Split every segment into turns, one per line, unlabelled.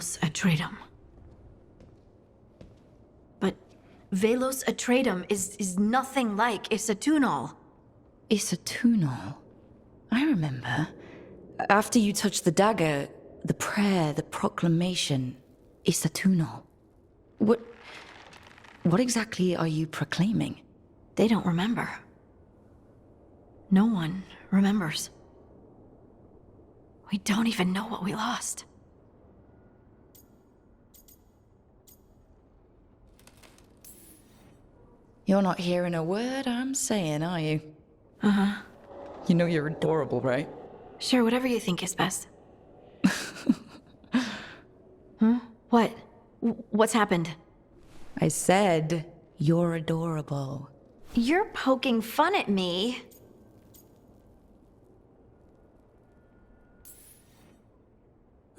Velos Atreitum. But Velos Atreitum is nothing like Isatunal.
Isatunal? I remember. After you touched the dagger, the prayer, the proclamation, Isatunal. What exactly are you proclaiming?
They don't remember. No one remembers. We don't even know what we lost.
You're not hearing a word I'm saying, are you?
Uh-huh.
You know you're adorable, right?
Sure, whatever you think is best. Huh? What? What's happened?
I said, you're adorable.
You're poking fun at me.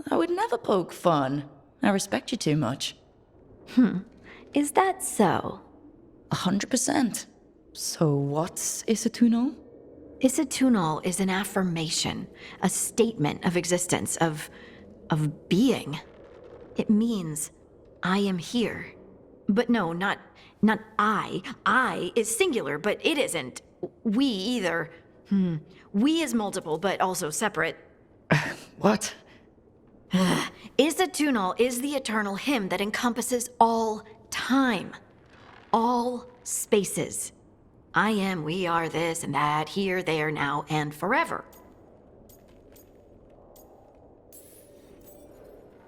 I would never poke fun. I respect you too much.
Is that so?
100%. So what's Isatunal?
Isatunal is an affirmation, a statement of existence, of being. It means, I am here. But no, not I. I is singular, but it isn't. We either. We is multiple, but also separate.
What?
Isatunal is the eternal hymn that encompasses all time. All spaces. I am, we are, this and that, here, there, now, and forever.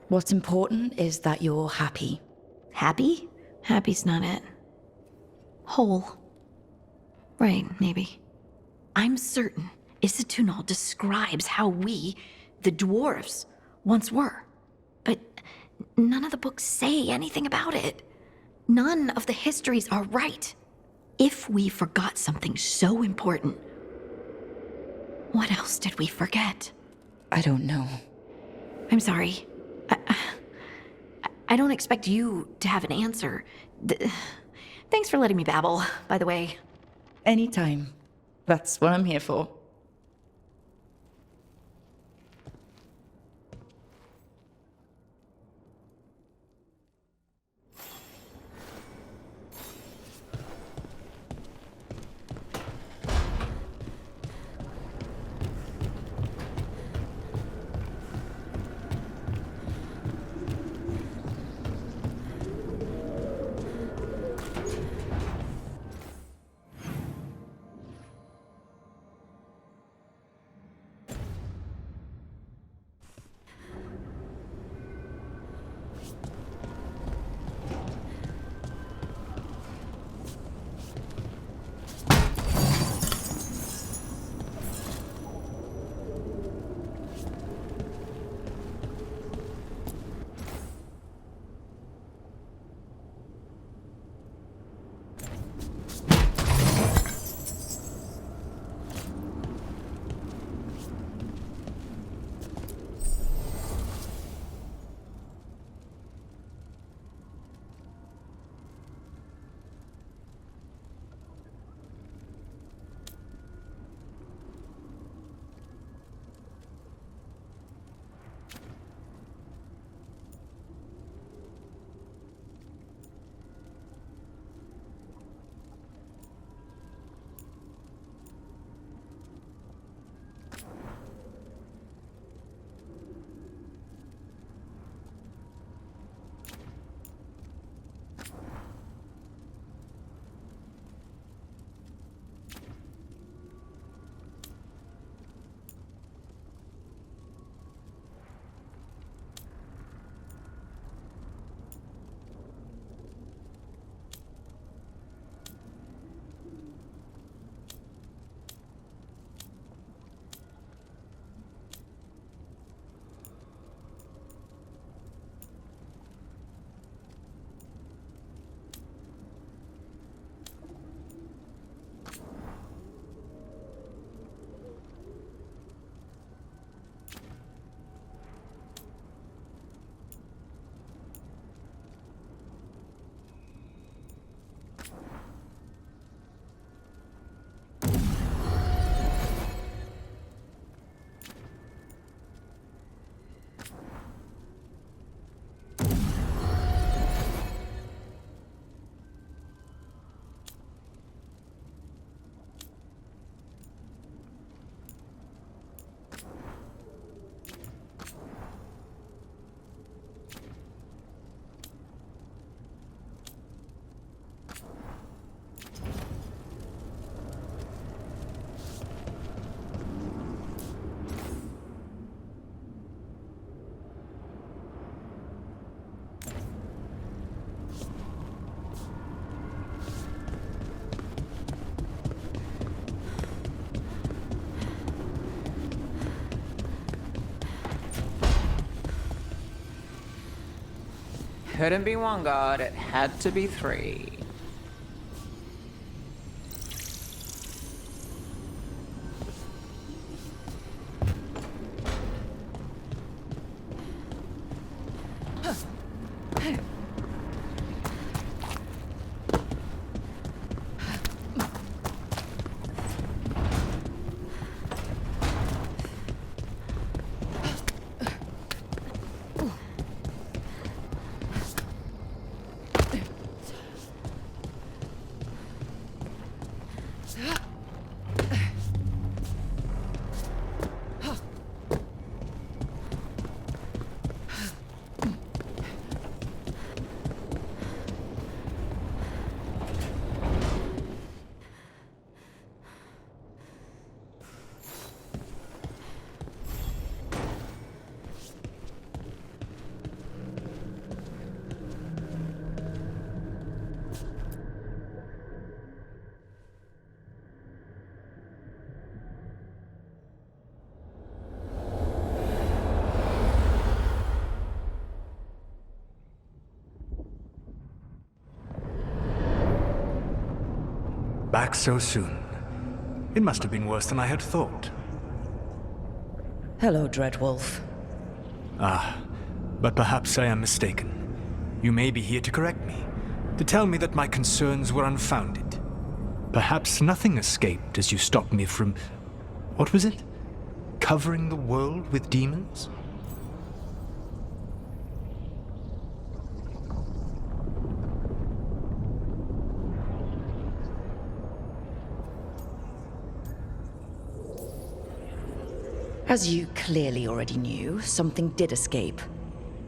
What's important is that you're happy.
Happy? Happy's not it. Whole. Right, maybe. I'm certain Isatunal describes how we, the dwarves, once were. But none of the books say anything about it. None of the histories are right. If we forgot something so important, what else did we forget?
I don't know.
I'm sorry. I don't expect you to have an answer. Thanks for letting me babble, by the way.
Anytime. That's what I'm here for.
couldn't be one god, it had to be three.
Back so soon. It must have been worse than I had thought.
Hello, Dreadwolf.
But perhaps I am mistaken. You may be here to correct me, to tell me that my concerns were unfounded. Perhaps nothing escaped as you stopped me from... what was it? Covering the world with demons?
As you clearly already knew, something did escape.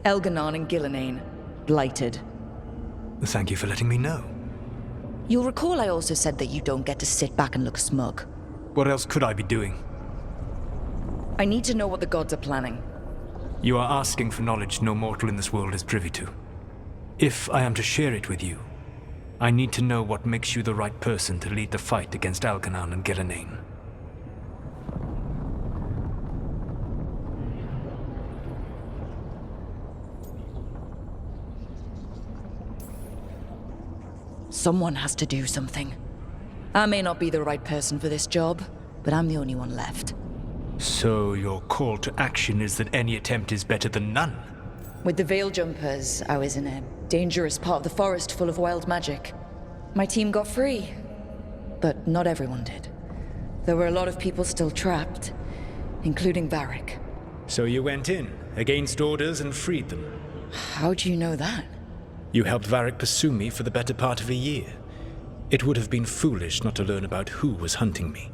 Elganon and Gillenane. Blighted.
Thank you for letting me know.
You'll recall I also said that you don't get to sit back and look smug.
What else could I be doing?
I need to know what the gods are planning.
You are asking for knowledge no mortal in this world is privy to. If I am to share it with you, I need to know what makes you the right person to lead the fight against Elganon and Gillenane.
Someone has to do something. I may not be the right person for this job, but I'm the only one left.
So your call to action is that any attempt is better than none?
With the Veil Jumpers, I was in a dangerous part of the forest full of wild magic. My team got free, but not everyone did. There were a lot of people still trapped, including Varric.
So you went in, against orders, and freed them?
How do you know that?
You helped Varric pursue me for the better part of a year. It would have been foolish not to learn about who was hunting me.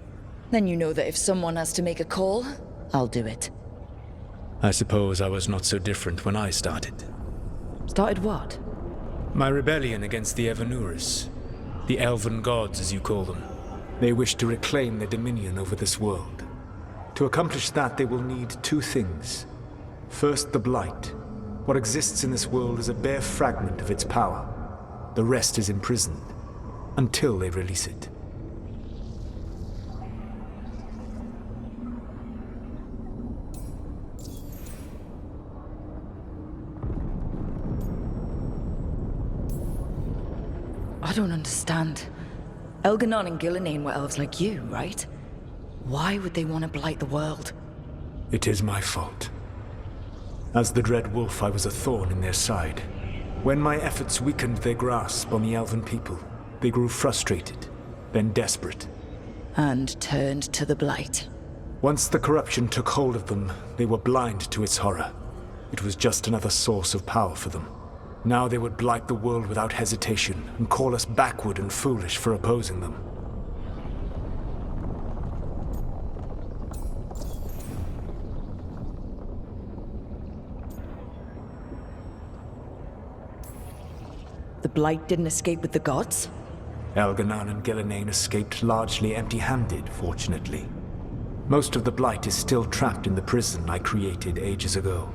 Then you know that if someone has to make a call, I'll do it.
I suppose I was not so different when I started.
Started what?
My rebellion against the Evanuris. The elven gods, as you call them. They wish to reclaim their dominion over this world. To accomplish that, they will need two things. First, the Blight. What exists in this world is a bare fragment of its power. The rest is imprisoned, until they release it.
I don't understand. Elganon and Gillenane were elves like you, right? Why would they want to blight the world?
It is my fault. As the Dread Wolf, I was a thorn in their side. When my efforts weakened their grasp on the elven people, they grew frustrated, then desperate.
And turned to the blight.
Once the corruption took hold of them, they were blind to its horror. It was just another source of power for them. Now they would blight the world without hesitation and call us backward and foolish for opposing them.
The blight didn't escape with the gods?
Elganon and Gillenane escaped largely empty-handed, fortunately. Most of the blight is still trapped in the prison I created ages ago.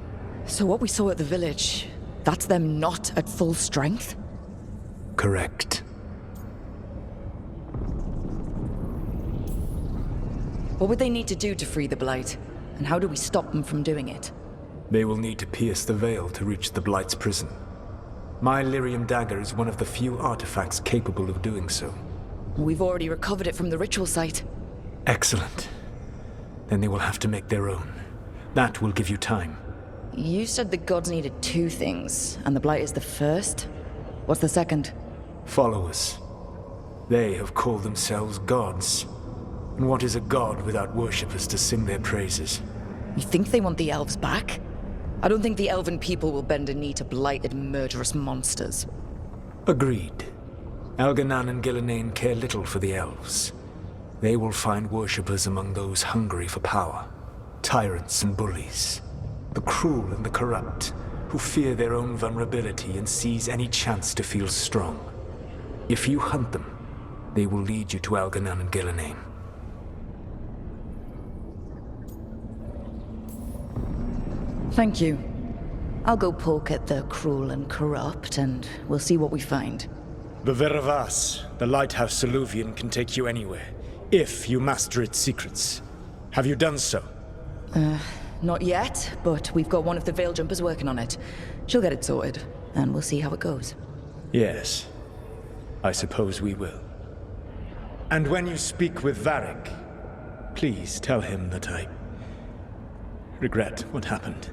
So what we saw at the village, that's them not at full strength?
Correct.
What would they need to do to free the blight? And how do we stop them from doing it?
They will need to pierce the veil to reach the blight's prison. My lyrium dagger is one of the few artifacts capable of doing so.
We've already recovered it from the ritual site.
Excellent. Then they will have to make their own. That will give you time.
You said the gods needed two things, and the Blight is the first? What's the second?
Followers. They have called themselves gods. And what is a god without worshippers to sing their praises?
You think they want the elves back? I don't think the elven people will bend a knee to blighted, murderous monsters.
Agreed. Elganan and Gillenane care little for the elves. They will find worshippers among those hungry for power. Tyrants and bullies. The cruel and the corrupt, who fear their own vulnerability and seize any chance to feel strong. If you hunt them, they will lead you to Elganan and Gillenane.
Thank you. I'll go poke at the cruel and corrupt, and we'll see what we find.
The Veravas, the lighthouse Soluvian, can take you anywhere, if you master its secrets. Have you done so?
Not yet, but we've got one of the Veil Jumpers working on it. She'll get it sorted, and we'll see how it goes.
Yes. I suppose we will. And when you speak with Varric, please tell him that I regret what happened.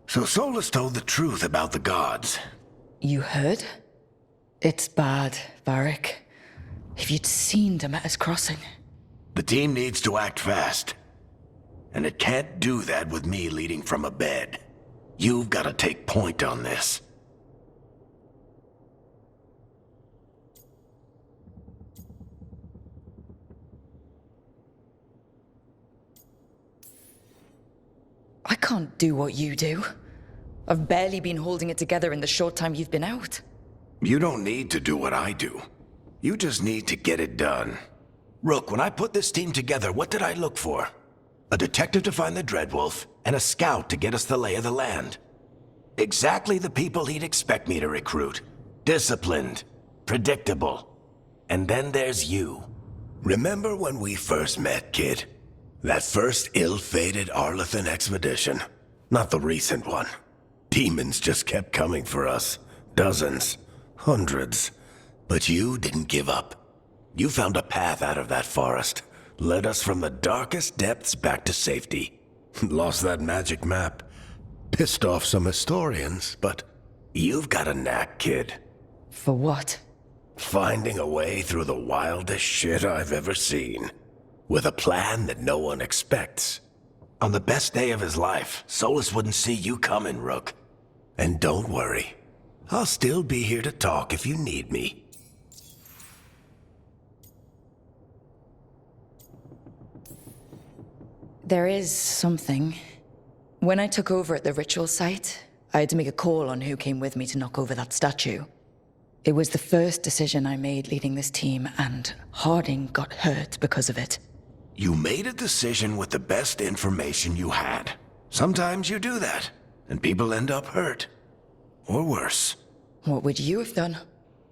So Solus told the truth about the gods.
You heard? It's bad, Varric. If you'd seen Demeter's crossing.
The team needs to act fast. And it can't do that with me leading from a bed. You've got to take point on this.
I can't do what you do. I've barely been holding it together in the short time you've been out.
You don't need to do what I do. You just need to get it done. Rook, when I put this team together, what did I look for? A detective to find the Dreadwolf, and a scout to get us the lay of the land. Exactly the people he'd expect me to recruit. Disciplined, predictable. And then there's you. Remember when we first met, kid? That first ill-fated Arlathan expedition. Not the recent one. Demons just kept coming for us. Dozens. Hundreds. But you didn't give up. You found a path out of that forest. Led us from the darkest depths back to safety. Lost that magic map. Pissed off some historians, but you've got a knack, kid.
For what?
Finding a way through the wildest shit I've ever seen. With a plan that no one expects. On the best day of his life, Solus wouldn't see you coming, Rook. And don't worry. I'll still be here to talk if you need me.
There is something. When I took over at the ritual site, I had to make a call on who came with me to knock over that statue. It was the first decision I made leading this team, and Harding got hurt because of it.
You made a decision with the best information you had. Sometimes you do that, and people end up hurt. Or worse.
What would you have done?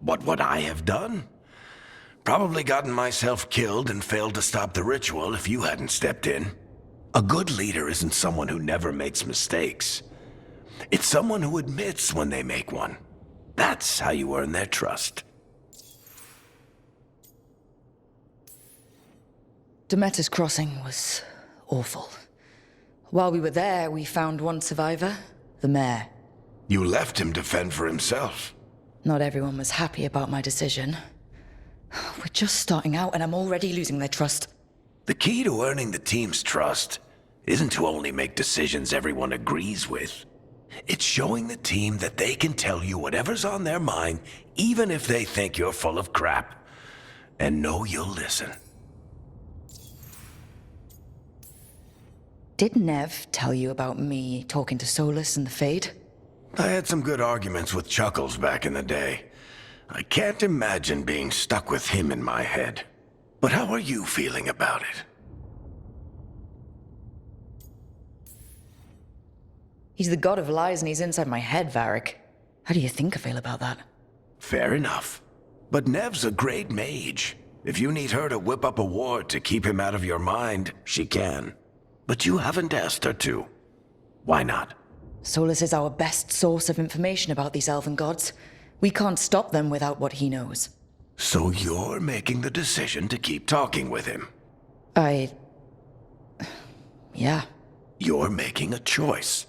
What would I have done? Probably gotten myself killed and failed to stop the ritual if you hadn't stepped in. A good leader isn't someone who never makes mistakes. It's someone who admits when they make one. That's how you earn their trust.
Demeter's crossing was awful. While we were there, we found one survivor, the mayor.
You left him to fend for himself.
Not everyone was happy about my decision. We're just starting out and I'm already losing their trust.
The key to earning the team's trust isn't to only make decisions everyone agrees with. It's showing the team that they can tell you whatever's on their mind, even if they think you're full of crap. And know you'll listen.
Did Nev tell you about me talking to Solus and the Fade?
I had some good arguments with Chuckles back in the day. I can't imagine being stuck with him in my head. But how are you feeling about it?
He's the god of lies and he's inside my head, Varric. How do you think I feel about that?
Fair enough. But Nev's a great mage. If you need her to whip up a ward to keep him out of your mind, she can. But you haven't asked her to. Why not?
Solus is our best source of information about these elven gods. We can't stop them without what he knows.
So you're making the decision to keep talking with him?
Yeah.
You're making a choice.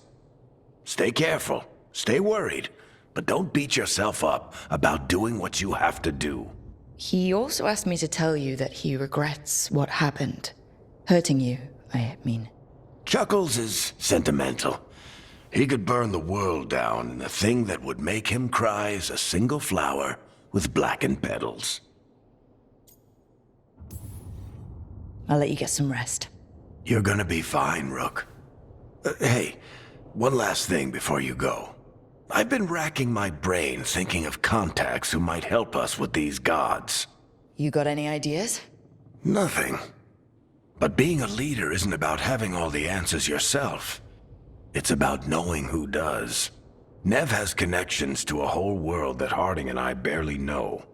Stay careful, stay worried, but don't beat yourself up about doing what you have to do.
He also asked me to tell you that he regrets what happened. Hurting you, I mean.
Chuckles is sentimental. He could burn the world down, and the thing that would make him cry is a single flower with blackened petals.
I'll let you get some rest.
You're gonna be fine, Rook. Hey, one last thing before you go. I've been racking my brain thinking of contacts who might help us with these gods.
You got any ideas?
Nothing. But being a leader isn't about having all the answers yourself. It's about knowing who does. Nev has connections to a whole world that Harding and I barely know.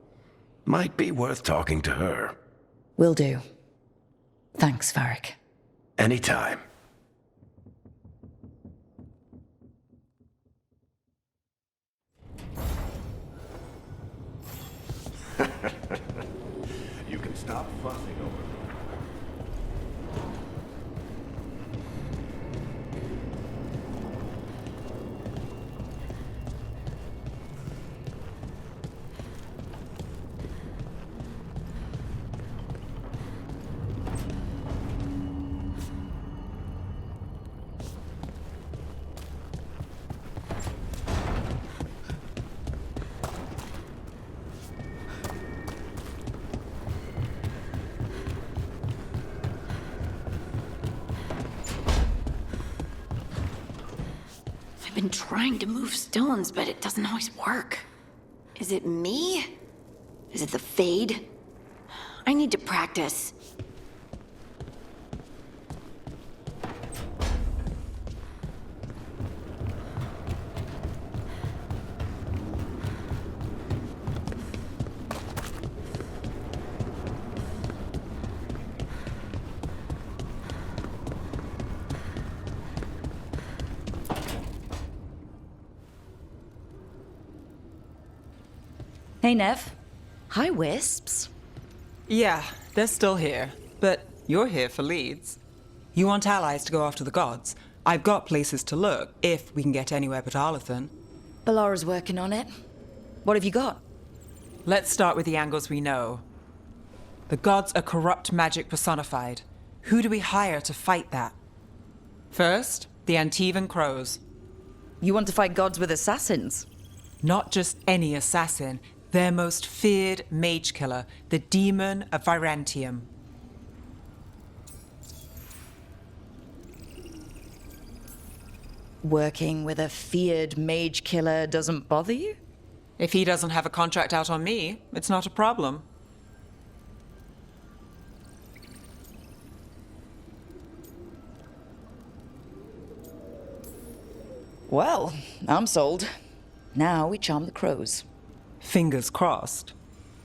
Might be worth talking to her.
Will do. Thanks, Varric.
Anytime. You can stop fussing over me.
I've been trying to move stones, but it doesn't always work. Is it me? Is it the Fade? I need to practice.
Hey, Nev. Hi, Wisps.
Yeah, they're still here, but you're here for leads. You want allies to go after the gods? I've got places to look, if we can get anywhere but Arlathan.
Balara's working on it. What have you got?
Let's start with the angles we know. The gods are corrupt magic personified. Who do we hire to fight that? First, the Antivan Crows.
You want to fight gods with assassins?
Not just any assassin, their most feared mage killer, the Demon of Virantium.
Working with a feared mage killer doesn't bother you?
If he doesn't have a contract out on me, it's not a problem.
Well, I'm sold. Now we charm the crows.
Fingers crossed.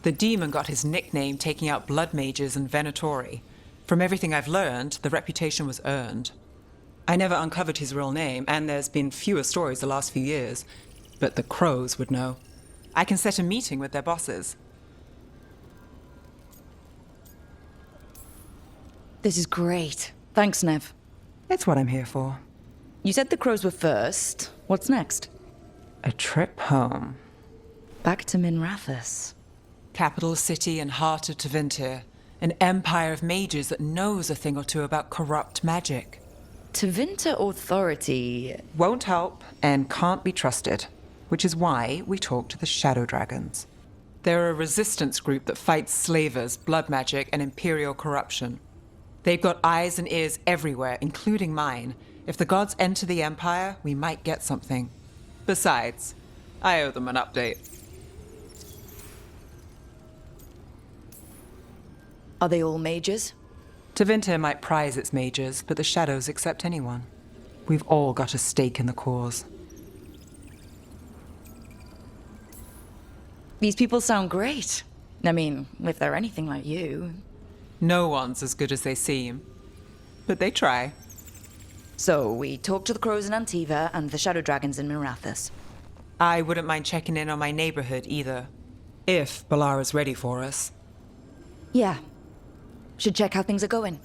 The demon got his nickname taking out blood mages and Venatori. From everything I've learned, the reputation was earned. I never uncovered his real name, and there's been fewer stories the last few years, but the crows would know. I can set a meeting with their bosses.
This is great. Thanks, Nev.
It's what I'm here for.
You said the crows were first. What's next?
A trip home.
Back to Minrathous.
Capital city and heart of Tevinter. An empire of mages that knows a thing or two about corrupt magic.
Tevinter authority.
Won't help and can't be trusted, which is why we talk to the Shadow Dragons. They're a resistance group that fights slavers, blood magic, and imperial corruption. They've got eyes and ears everywhere, including mine. If the gods enter the empire, we might get something. Besides, I owe them an update.
Are they all mages?
Tevinter might prize its mages, but the Shadows accept anyone. We've all got a stake in the cause.
These people sound great. I mean, if they're anything like you.
No one's as good as they seem, but they try.
So, we talk to the crows in Antiva and the Shadow Dragons in Minrathous.
I wouldn't mind checking in on my neighborhood either, if Balara's ready for us.
Yeah. Should check how things are going.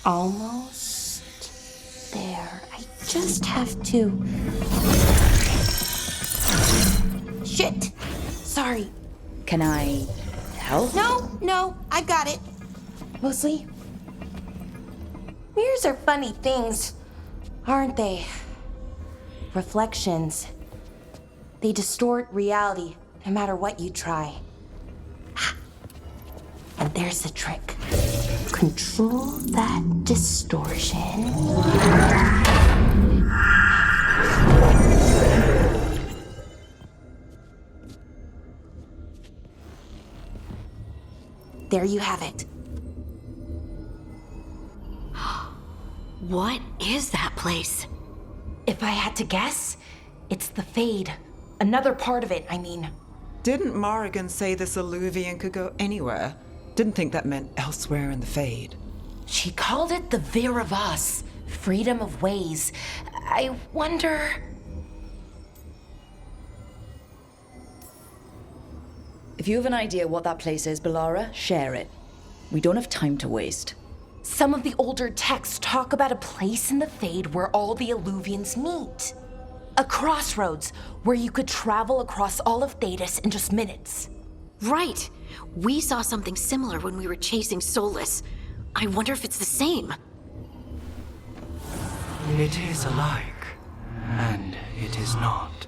Almost there. I just have to... Shit! Sorry.
Can I help?
No, I got it. Mostly. Mirrors are funny things, aren't they? Reflections. They distort reality, no matter what you try. There's the trick. Control that distortion. There you have it.
What is that place?
If I had to guess, it's the Fade. Another part of it, I mean.
Didn't Morrigan say this Illuvian could go anywhere? Didn't think that meant elsewhere in the Fade.
She called it the Vir of Us, freedom of ways. I wonder...
If you have an idea what that place is, Balara, share it. We don't have time to waste.
Some of the older texts talk about a place in the Fade where all the Illuvians meet. A crossroads where you could travel across all of Thedas in just minutes.
Right. We saw something similar when we were chasing Solus. I wonder if it's the same.
It is alike, and it is not.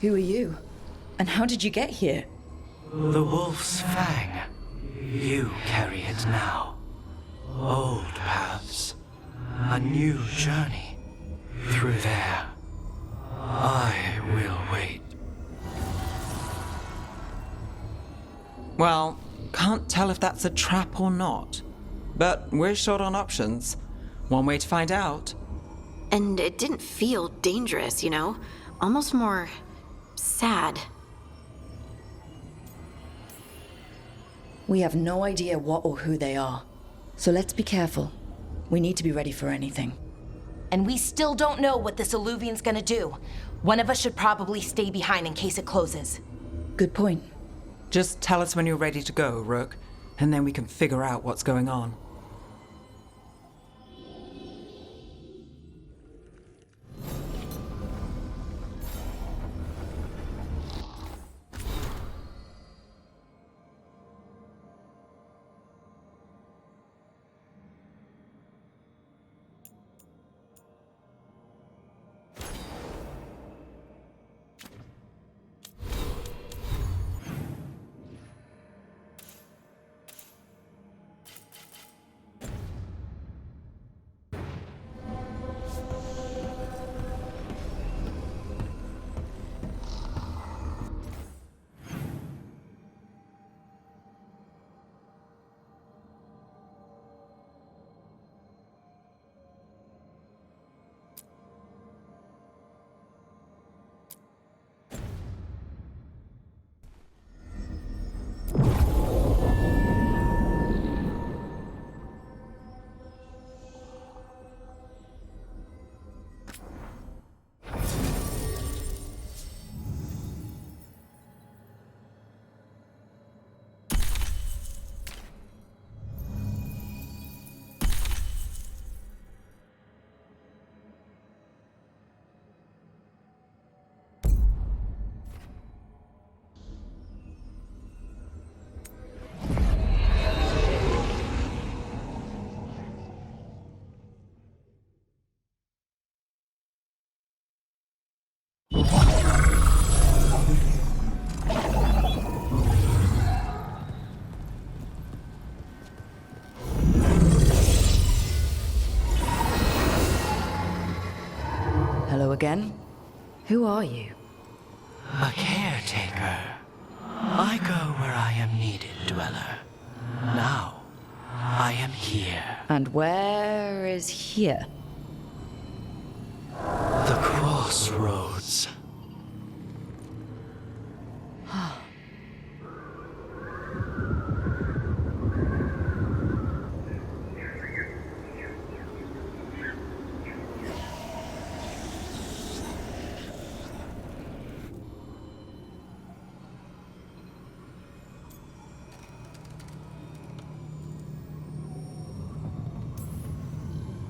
Who are you? And how did you get here?
The Wolf's Fang. You carry it now. Old paths. A new journey. Through there. I will wait.
Well, can't tell if that's a trap or not. But we're short on options. One way to find out.
And it didn't feel dangerous, you know? Almost more sad.
We have no idea what or who they are. So let's be careful. We need to be ready for anything.
And we still don't know what this Illuvian's gonna do. One of us should probably stay behind in case it closes.
Good point.
Just tell us when you're ready to go, Rook, and then we can figure out what's going on.
Hello again. Who are you?
A caretaker. I go where I am needed, Dweller. Now, I am here.
And where is here?
The crossroads.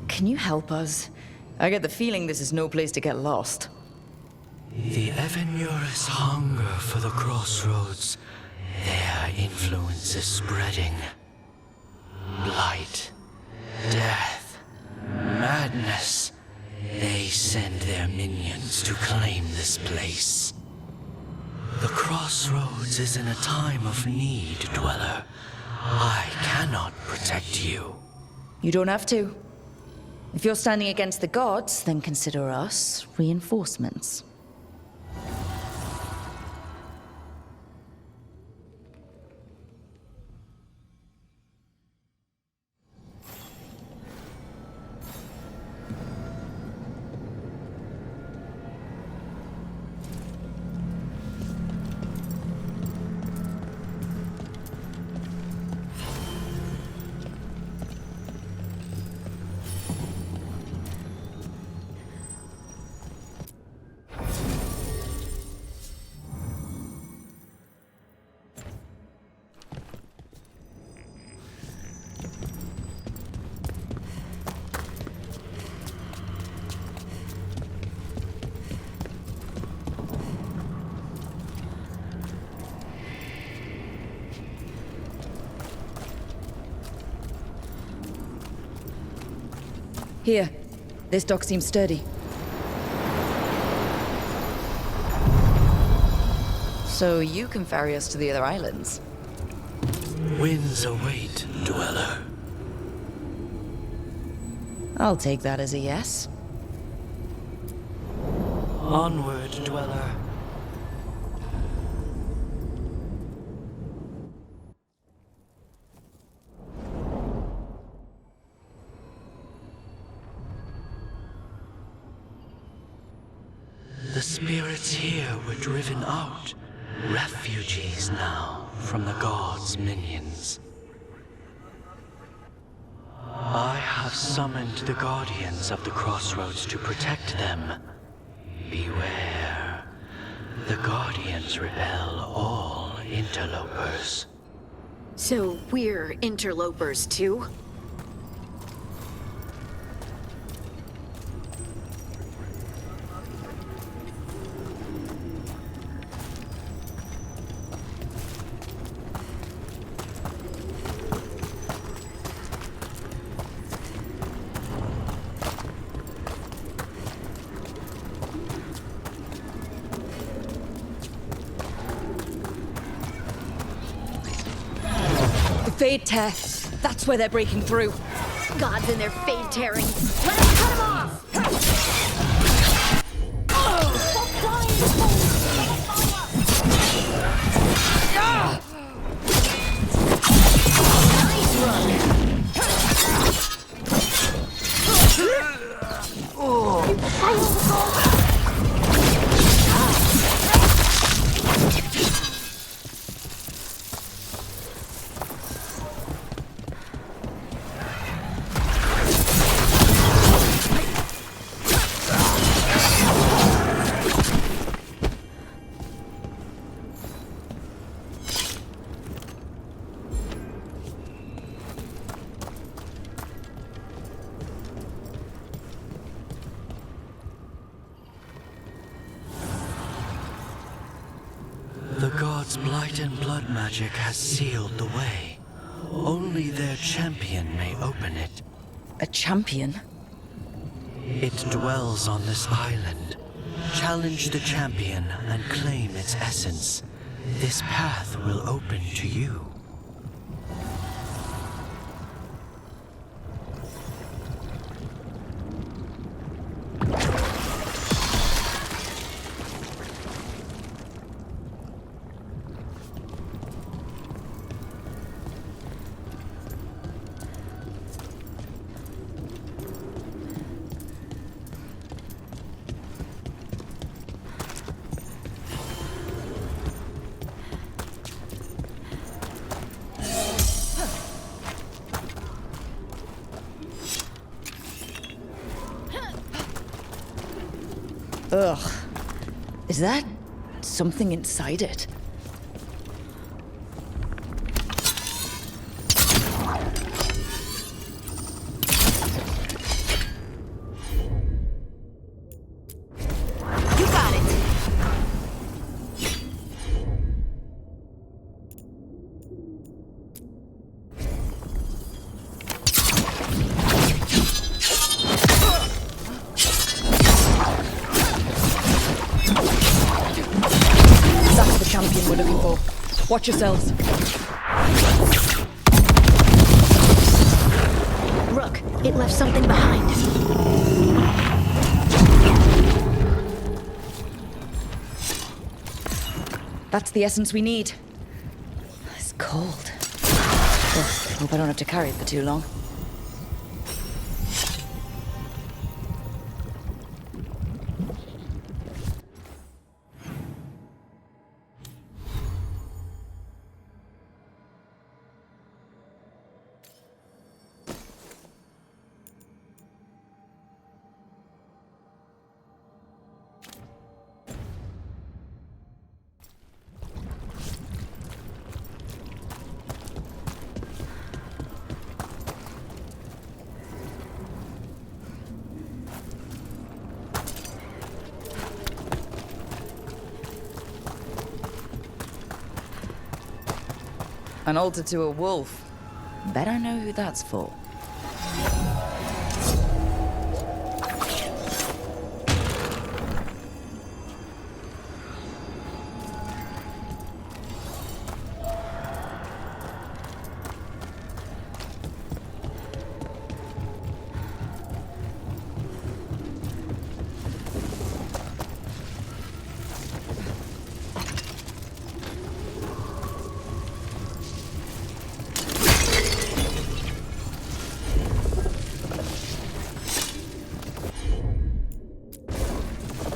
Can you help us? I get the feeling this is no place to get lost.
The Evanurus hunger for the crossroads. Their influence is spreading. Blight, death, madness. They send their minions to claim this place. The crossroads is in a time of need, Dweller. I cannot protect you.
You don't have to. If you're standing against the gods, then consider us reinforcements. Here, this dock seems sturdy. So you can ferry us to the other islands?
Winds await, Dweller.
I'll take that as a yes.
Onward, Dweller. The spirits here were driven out, refugees now from the gods' minions. I have summoned the guardians of the crossroads to protect them. Beware. The guardians repel all interlopers.
So we're interlopers too?
Fade tear. That's where they're breaking through.
Gods and their fade tearing. Let us cut them off!
The gods' blight and blood magic has sealed the way. Only their champion may open it.
A champion?
It dwells on this island. Challenge the champion and claim its essence. This path will open to you.
Ugh. Is that something inside it?
You got it!
That's the champion we're looking for. Watch yourselves.
Rook, it left something behind.
That's the essence we need. It's cold. Oh, hope I don't have to carry it for too long. An altar to a wolf. Bet I know who that's for.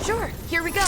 Sure, here we go.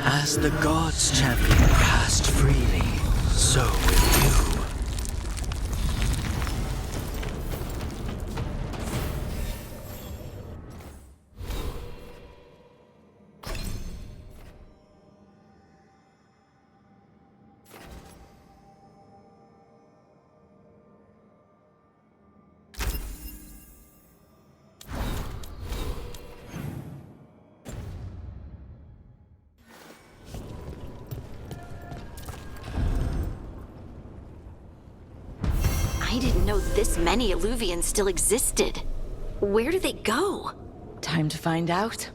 As the gods' champion passed freely, so will you.
I didn't know this many Illuvians still existed. Where do they go?
Time to find out.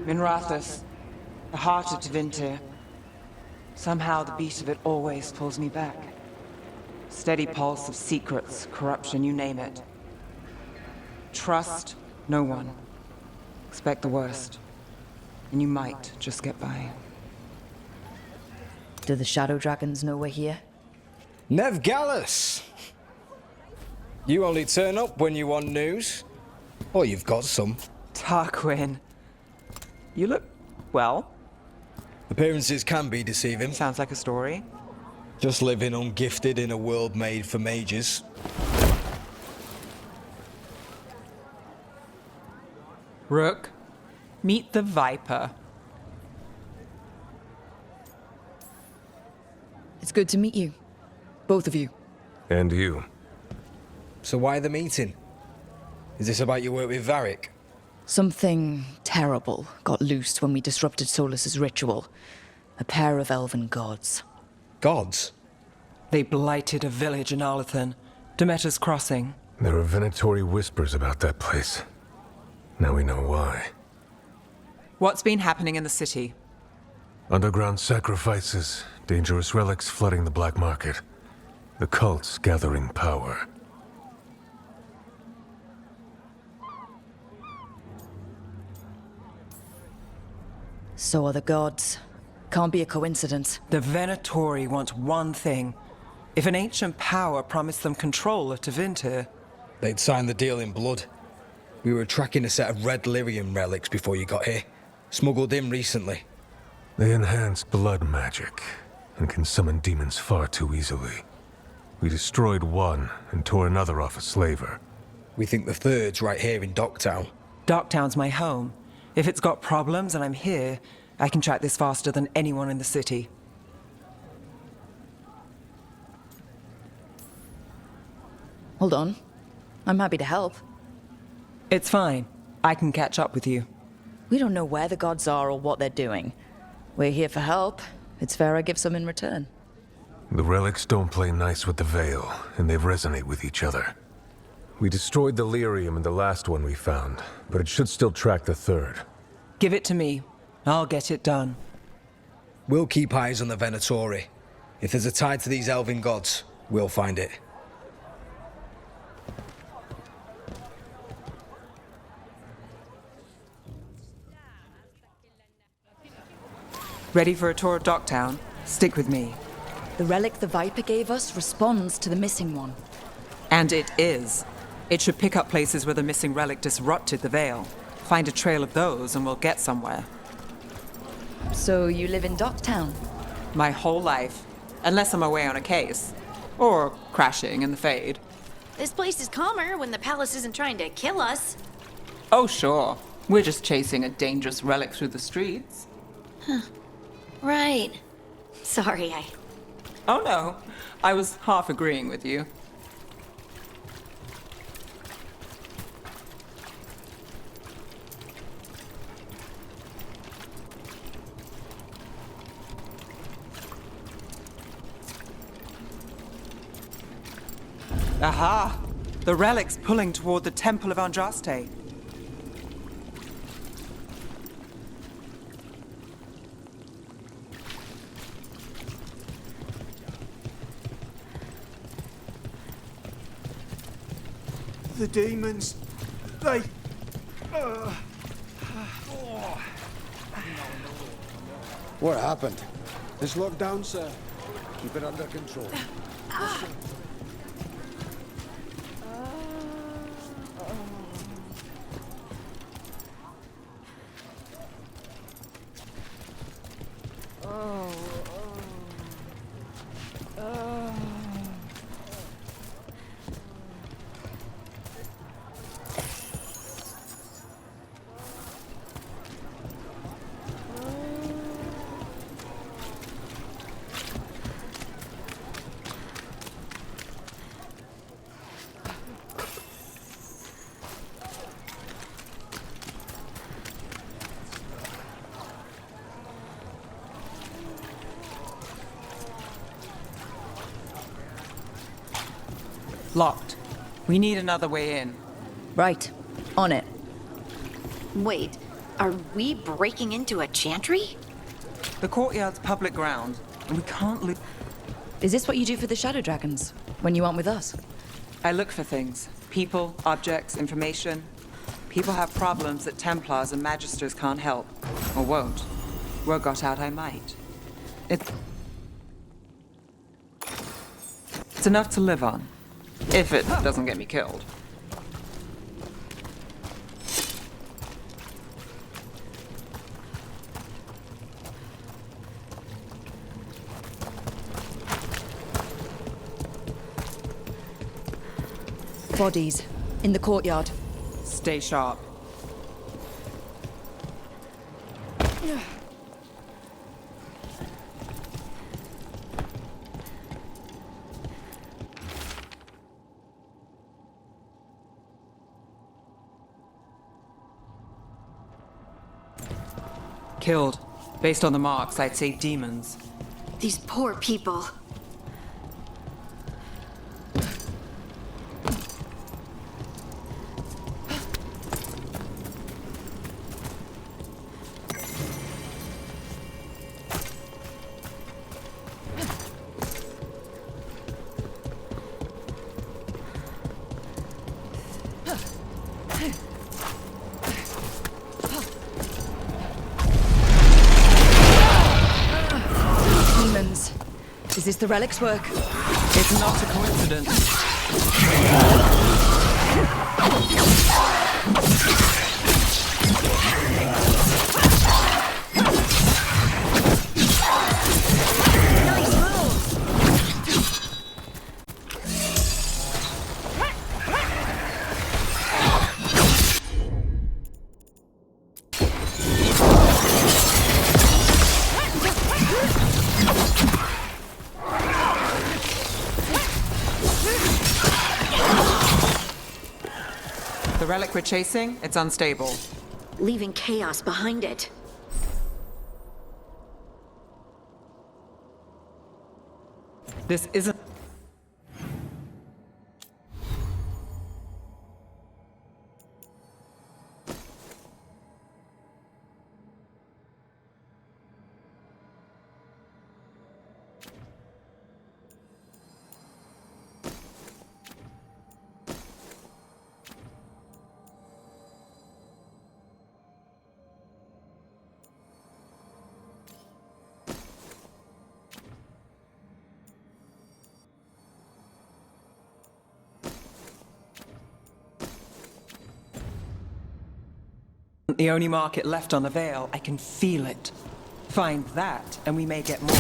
Minrathous, the heart of Tevinter. Somehow the beat of it always pulls me back. Steady pulse of secrets, corruption, you name it. Trust no one. Expect the worst. And you might just get by.
Do the Shadow Dragons know we're here?
Nev Gallus! You only turn up when you want news. Or you've got some.
Tarquin. You look well.
Appearances can be deceiving.
Sounds like a story.
Just living ungifted in a world made for mages.
Rook, meet the Viper.
It's good to meet you. Both of you.
And you.
So why the meeting? Is this about your work with Varric?
Something terrible got loosed when we disrupted Solus's ritual. A pair of elven gods.
Gods?
They blighted a village in Arlathan, Demeter's Crossing.
There are Venatori whispers about that place. Now we know why.
What's been happening in the city?
Underground sacrifices, dangerous relics flooding the black market. The cults gathering power.
So are the gods. Can't be a coincidence.
The Venatori want one thing. If an ancient power promised them control of Tevinter,
They'd signed the deal in blood. We were tracking a set of red lyrium relics before you got here. Smuggled in recently.
They enhance blood magic and can summon demons far too easily. We destroyed one and tore another off a slaver.
We think the third's right here in Docktown.
Docktown's my home. If it's got problems and I'm here, I can track this faster than anyone in the city.
Hold on. I'm happy to help.
It's fine. I can catch up with you.
We don't know where the gods are or what they're doing. We're here for help. It's fair I give some in return.
The relics don't play nice with the Veil, and they resonate with each other. We destroyed the lyrium in the last one we found, but it should still track the third.
Give it to me. I'll get it done.
We'll keep eyes on the Venatori. If there's a tie to these elven gods, we'll find it.
Ready for a tour of Docktown? Stick with me.
The relic the Viper gave us responds to the missing one.
And it is. It should pick up places where the missing relic disrupted the Veil. Find a trail of those and we'll get somewhere.
So you live in Docktown?
My whole life. Unless I'm away on a case. Or crashing in the Fade.
This place is calmer when the palace isn't trying to kill us.
Oh, sure. We're just chasing a dangerous relic through the streets.
Right. Sorry,
Oh no, I was half agreeing with you. Aha! The relic's pulling toward the Temple of Andraste.
The demons, they...
What happened? It's locked down, sir. Keep it under control.
Locked. We need another way in.
Right. On it.
Wait, Are we breaking into a chantry?
The courtyard's public ground, and we can't leave.
Is this what you do for the Shadow Dragons, when you aren't with us?
I look for things. People, objects, information. People have problems that Templars and Magisters can't help. Or won't. Word got out I might. It's enough to live on. If it doesn't get me killed.
Bodies. In the courtyard.
Stay sharp. Killed. Based on the marks, I'd say demons.
These poor people.
Demons. Is this the relic's work?
It's not a coincidence. The relic we're chasing, it's unstable.
Leaving chaos behind it.
This isn't... The only market left on the Veil, I can feel it. Find that, and we may get more.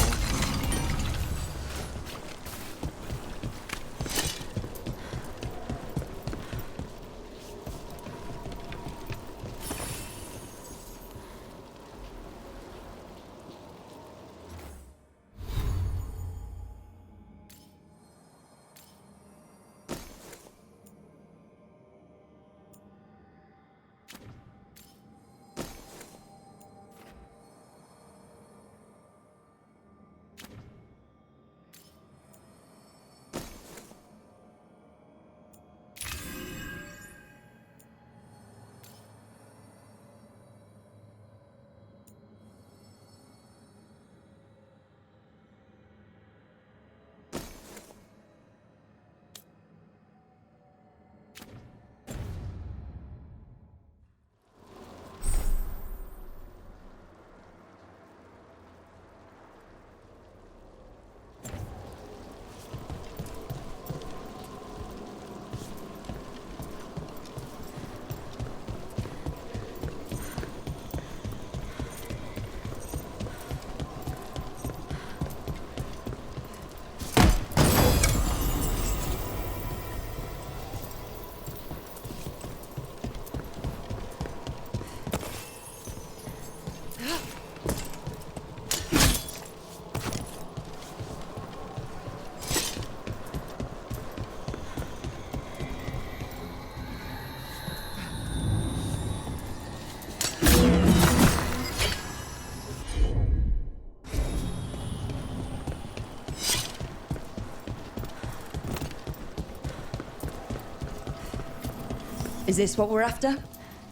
Is this what we're after?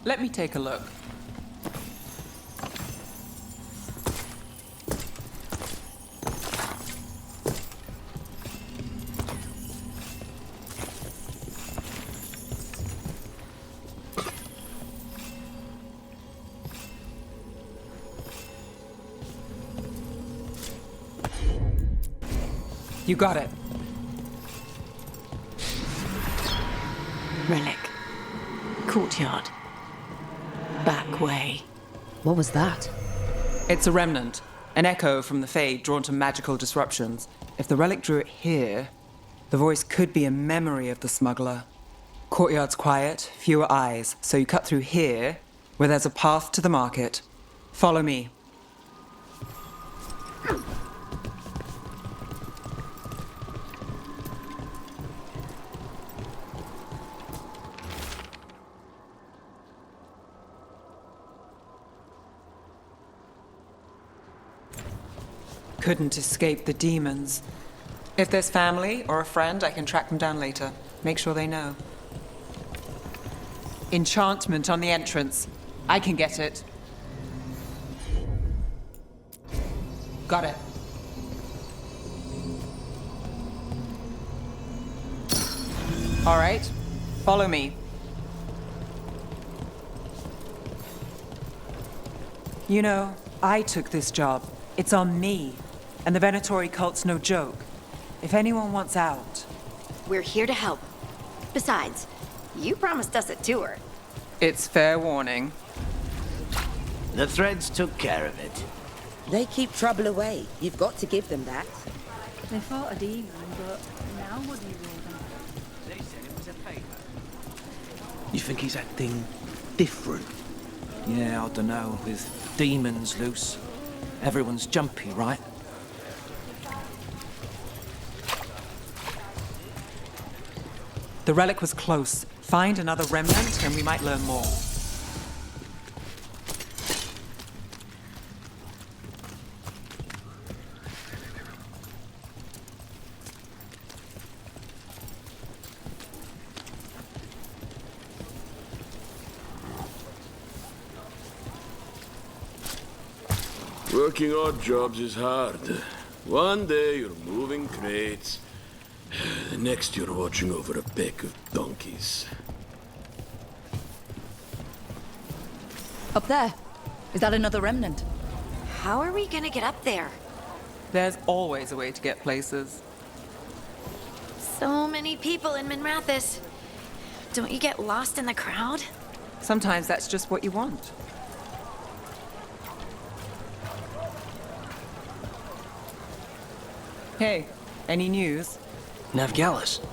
Let me take a look. You got it.
Relic. Courtyard. Back way.
What was that?
It's a remnant. An echo from the Fade drawn to magical disruptions. If the relic drew it here, the voice could be a memory of the smuggler. Courtyard's quiet, fewer eyes, so you cut through here, where there's a path to the market. Follow me. Couldn't escape the demons. If there's family or a friend, I can track them down later. Make sure they know. Enchantment on the entrance. I can get it. Got it. All right, follow me. You know, I took this job. It's on me. And the Venatori cult's no joke. If anyone wants out...
We're here to help. Besides, you promised us a tour.
It's fair warning.
The threads took care of it.
They keep trouble away. You've got to give them that.
They fought a demon, but now what do you with them?
They said it was a favor.
You think he's acting different? Yeah, I don't know. With demons loose, everyone's jumpy, right?
The relic was close. Find another remnant and we might learn more.
Working odd jobs is hard. One day you're moving crates, the next you're watching over a pack of donkeys.
Up there. Is that another remnant?
How are we gonna get up there?
There's always a way to get places.
So many people in Minrathis. Don't you get lost in the crowd?
Sometimes that's just what you want. Hey, any news?
Navgalis,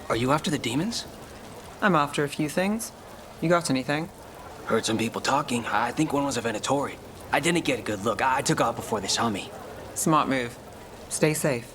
are you after the demons?
I'm after a few things. You got anything?
Heard some people talking. I think one was a Venatori. I didn't get a good look. I took off before they saw me.
Smart move. Stay safe.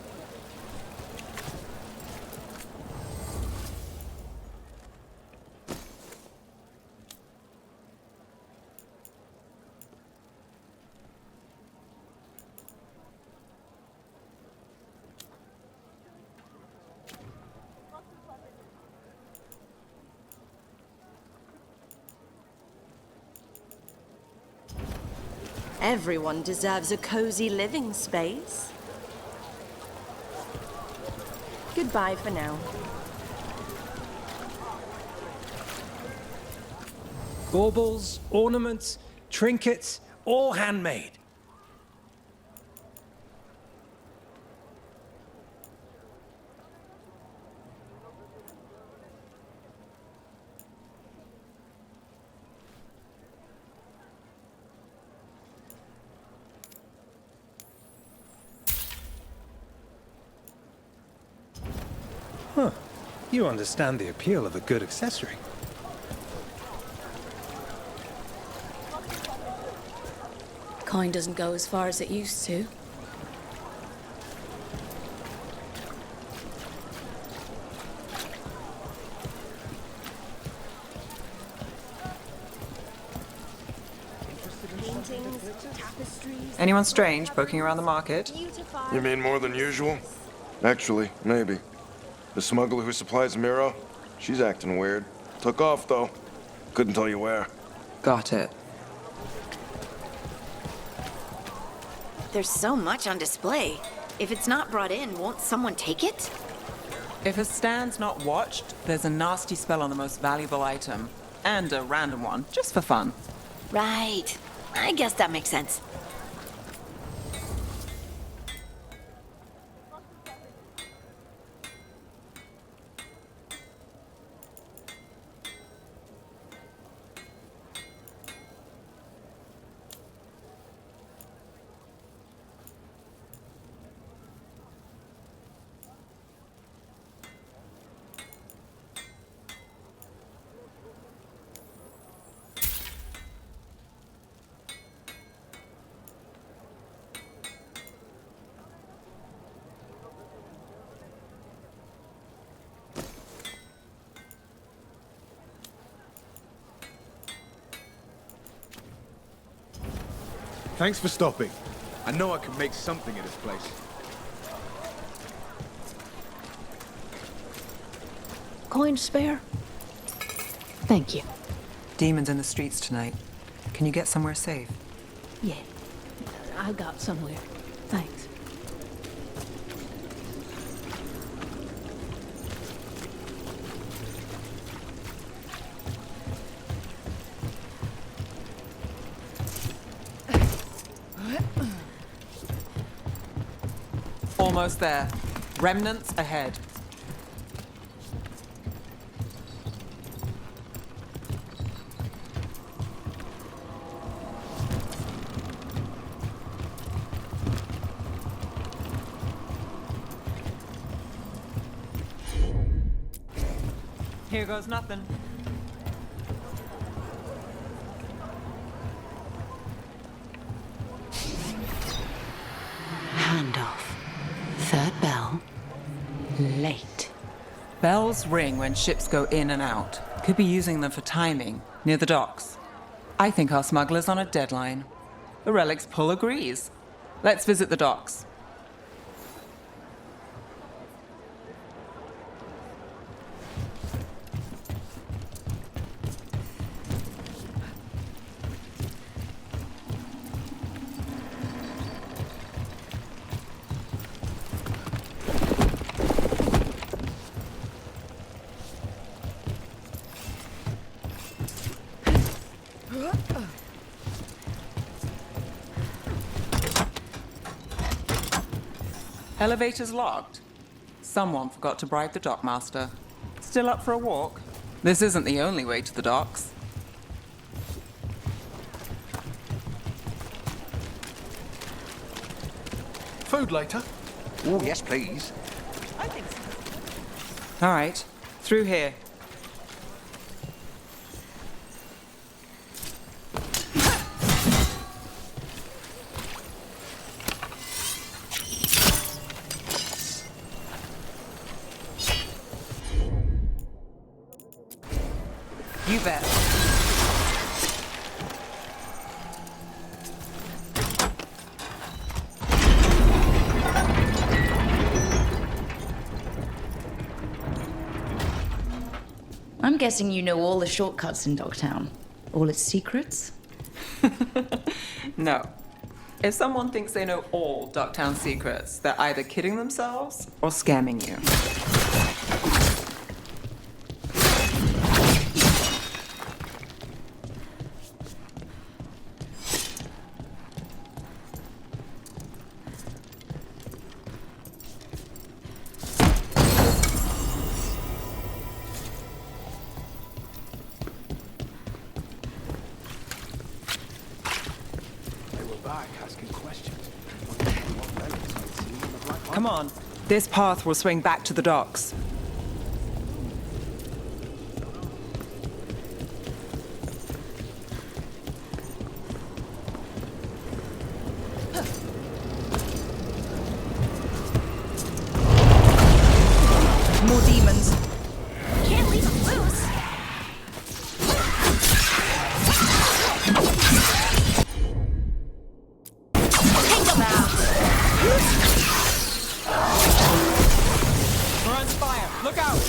Everyone deserves a cozy living space. Goodbye for now.
Baubles, ornaments, trinkets, all handmade. Huh. You understand the appeal of a good accessory.
Coin doesn't go as far as it used to.
Anyone strange poking around the market?
You mean more than usual? Actually, maybe. The smuggler who supplies Miro, she's acting weird. Took off, though. Couldn't tell you where.
Got it.
There's so much on display. If it's not brought in, won't someone take it?
If a stand's not watched, there's a nasty spell on the most valuable item. And a random one, just for fun.
Right. I guess that makes sense.
Thanks for stopping. I know I can make something of this place.
Coin spare? Thank you.
Demons in the streets tonight. Can you get somewhere safe?
Yeah, I got somewhere. Thanks.
Almost there. Remnants ahead. Here goes nothing.
Handoff. Third bell. Late.
Bells ring when ships go in and out. Could be using them for timing, near the docks. I think our smuggler's on a deadline. The Relic's pull agrees. Let's visit the docks. Elevator's locked. Someone forgot to bribe the dockmaster. Still up for a walk? This isn't the only way to the docks.
Food later?
Oh, yes, please.
All right, through here. You bet.
I'm guessing you know all the shortcuts in Dogtown. All its secrets?
No. If someone thinks they know all Ducktown secrets, they're either kidding themselves or scamming you. Come on. This path will swing back to the docks.
More demons.
Can't leave them loose. Take them out.
We're on fire! Look out!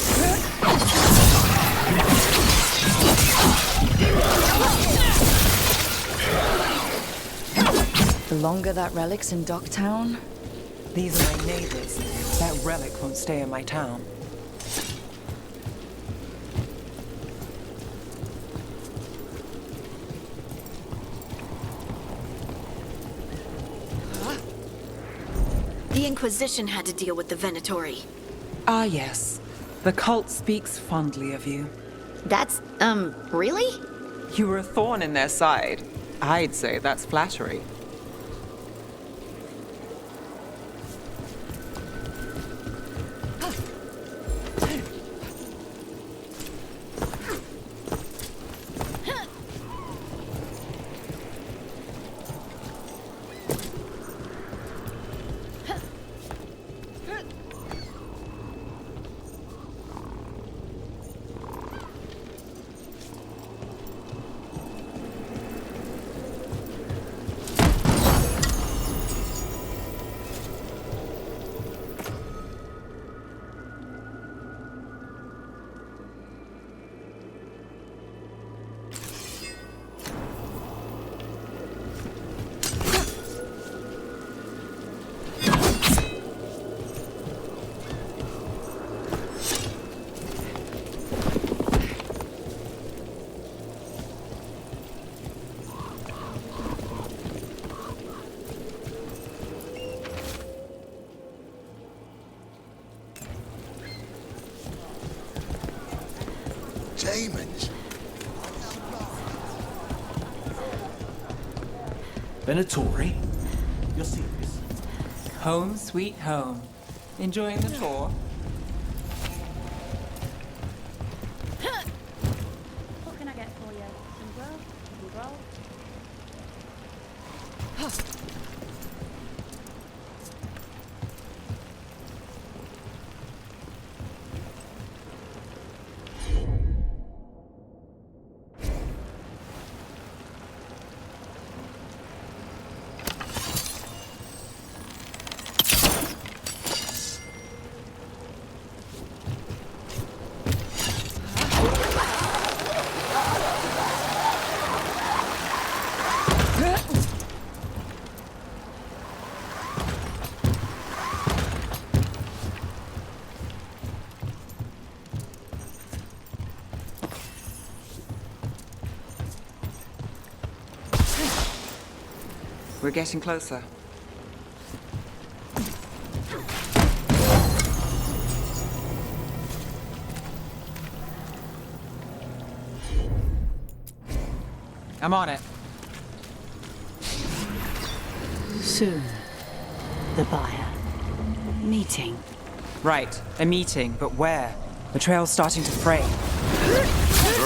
The longer that relic's in Dogtown,
These are my neighbors. That relic won't stay in my town.
The Inquisition had to deal with the Venatori.
Ah, yes. The cult speaks fondly of you.
That's, really?
You were a thorn in their side. I'd say that's flattery.
demons.
Venatori? You're serious?
Home sweet home. Enjoying the tour?
What can I get for you? Some grub? Some roll?
We're getting closer. I'm on it.
Soon. The buyer. Meeting.
Right, a meeting, but where? The trail's starting to fray.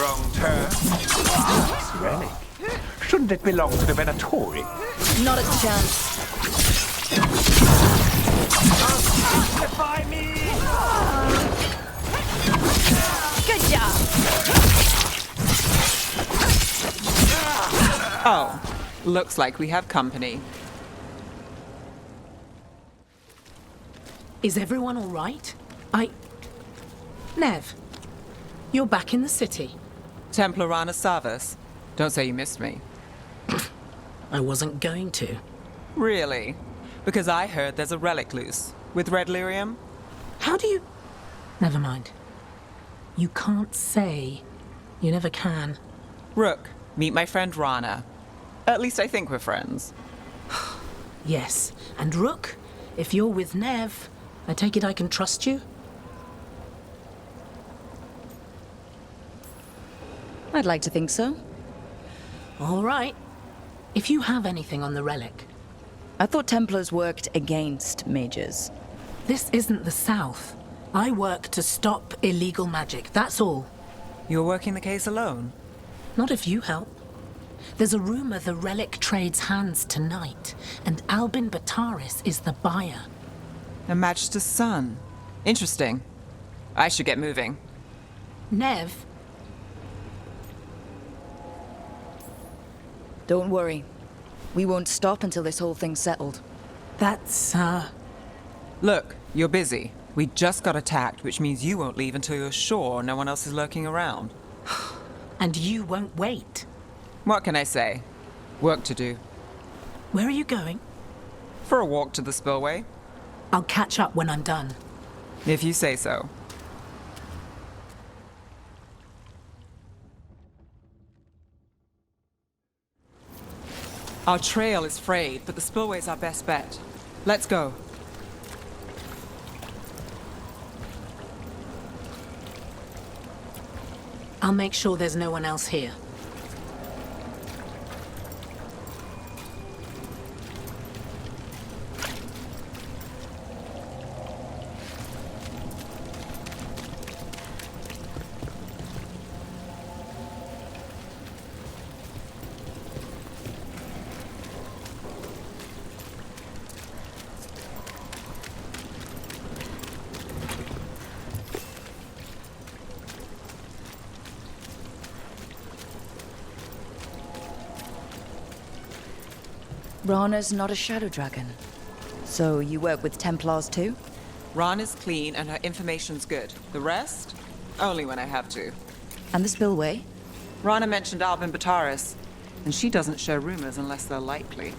Wrong turn. This relic. Shouldn't it belong to the Venatori?
Not a chance.
Defy me!
Good job!
Oh, looks like we have company.
Is everyone all right? Nev, you're back in the city.
Templar Rana Savas. Don't say you missed me.
I wasn't going to.
Really? Because I heard there's a relic loose. With red lyrium?
How do you... Never mind. You can't say. You never can.
Rook, meet my friend Rana. At least I think we're friends.
Yes, and Rook, if you're with Nev, I take it I can trust you?
I'd like to think so.
All right. If you have anything on the relic.
I thought Templars worked against mages.
This isn't the South. I work to stop illegal magic, that's all.
You're working the case alone?
Not if you help. There's a rumor the relic trades hands tonight, and Albin Bataris is the buyer.
A Magister's son. Interesting. I should get moving.
Nev?
Don't worry. We won't stop until this whole thing's settled.
That's,
Look, you're busy. We just got attacked, which means you won't leave until you're sure no one else is lurking around.
And you won't wait.
What can I say? Work to do.
Where are you going?
For a walk to the spillway.
I'll catch up when I'm done.
If you say so. Our trail is frayed, but the spillway's our best bet. Let's go.
I'll make sure there's no one else here.
Rana's not a shadow dragon. So you work with Templars too?
Rana's clean and her information's good. The rest? Only when I have to.
And the spillway?
Rana mentioned Albin Bataris, and she doesn't share rumors unless they're likely.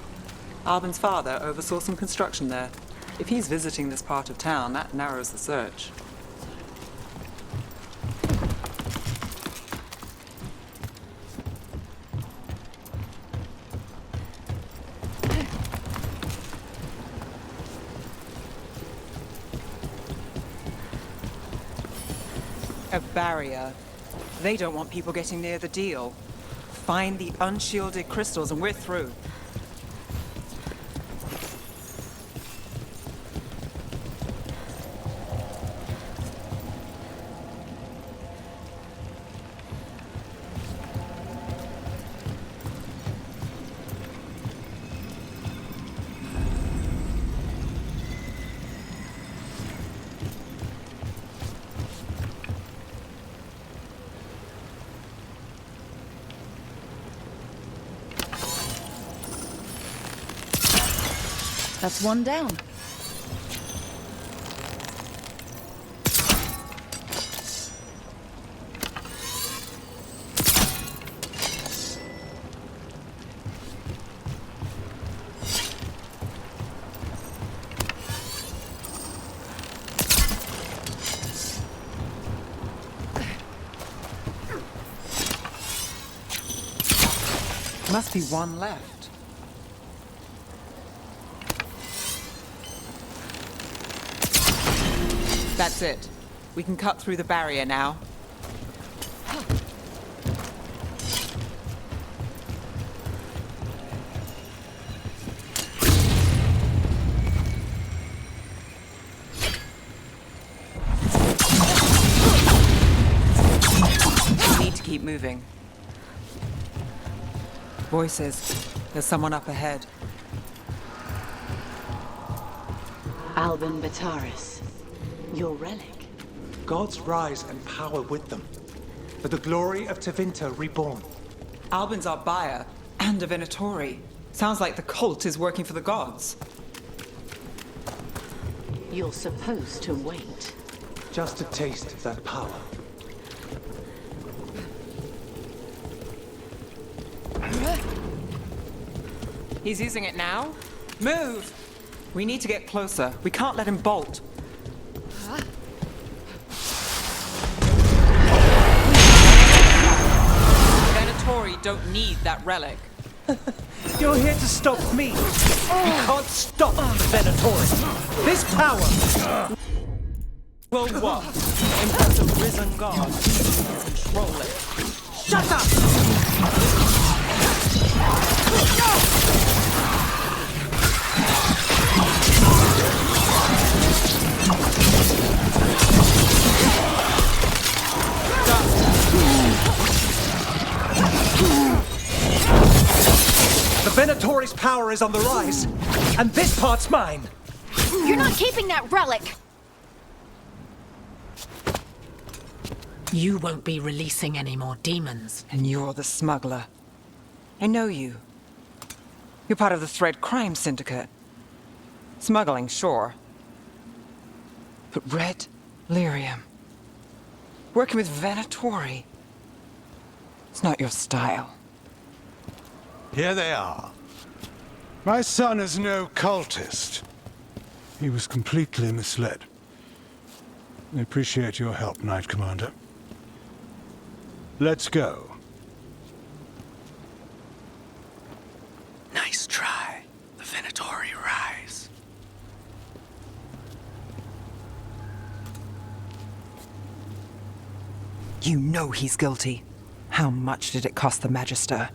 Albin's father oversaw some construction there. If he's visiting this part of town, that narrows the search. A barrier. They don't want people getting near the deal. Find the unshielded crystals and we're through.
That's one down.
Must be one left. That's it. We can cut through the barrier now. We need to keep moving. Voices. There's someone up ahead.
Albin Bataris, your relic.
Gods rise and power with them. For the glory of Tevinter reborn.
Albin's our buyer, and a Venatori. Sounds like the cult is working for the gods.
You're supposed to wait.
Just a taste of that power.
He's using it now? Move! We need to get closer. We can't let him bolt. Venatori don't need that relic.
You're here to stop me. You can't stop Venatori. This power.
Well, what? Impress a risen god. Control it.
Shut up! The Venatori's power is on the rise, and this part's mine.
You're not keeping that relic!
You won't be releasing any more demons.
And you're the smuggler. I know you. You're part of the Thread Crime Syndicate. Smuggling, sure. But Red Lyrium. Working with Venatori. It's not your style.
Here they are. My son is no cultist. He was completely misled. I appreciate your help, Knight Commander. Let's go.
Nice try. The Venatori rise.
You know he's guilty. How much did it cost the Magister?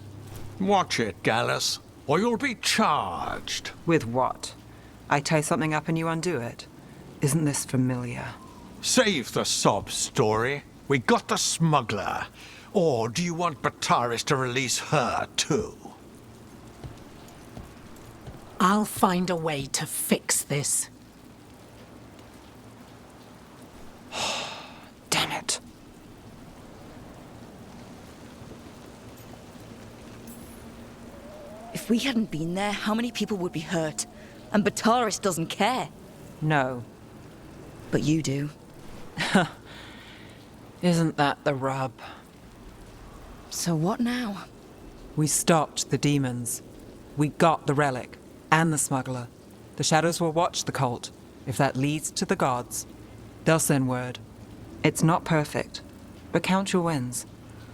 Watch it, Gallus, or you'll be charged.
With what? I tie something up and you undo it. Isn't this familiar?
Save the sob story. We got the smuggler. Or do you want Bataris to release her, too?
I'll find a way to fix this.
Damn it.
If we hadn't been there, how many people would be hurt? And Bataris doesn't care.
No.
But you do.
Isn't that the rub?
So what now?
We stopped the demons. We got the relic. And the smuggler. The shadows will watch the cult. If that leads to the gods, they'll send word. It's not perfect, but count your wins.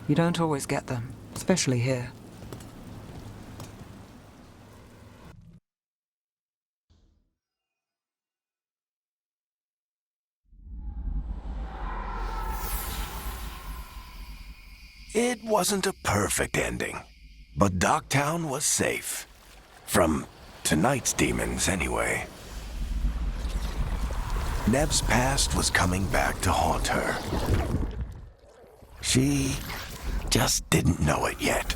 You don't always get them, especially here.
It wasn't a perfect ending, but Docktown was safe. From tonight's demons, anyway. Nev's past was coming back to haunt her. She just didn't know it yet.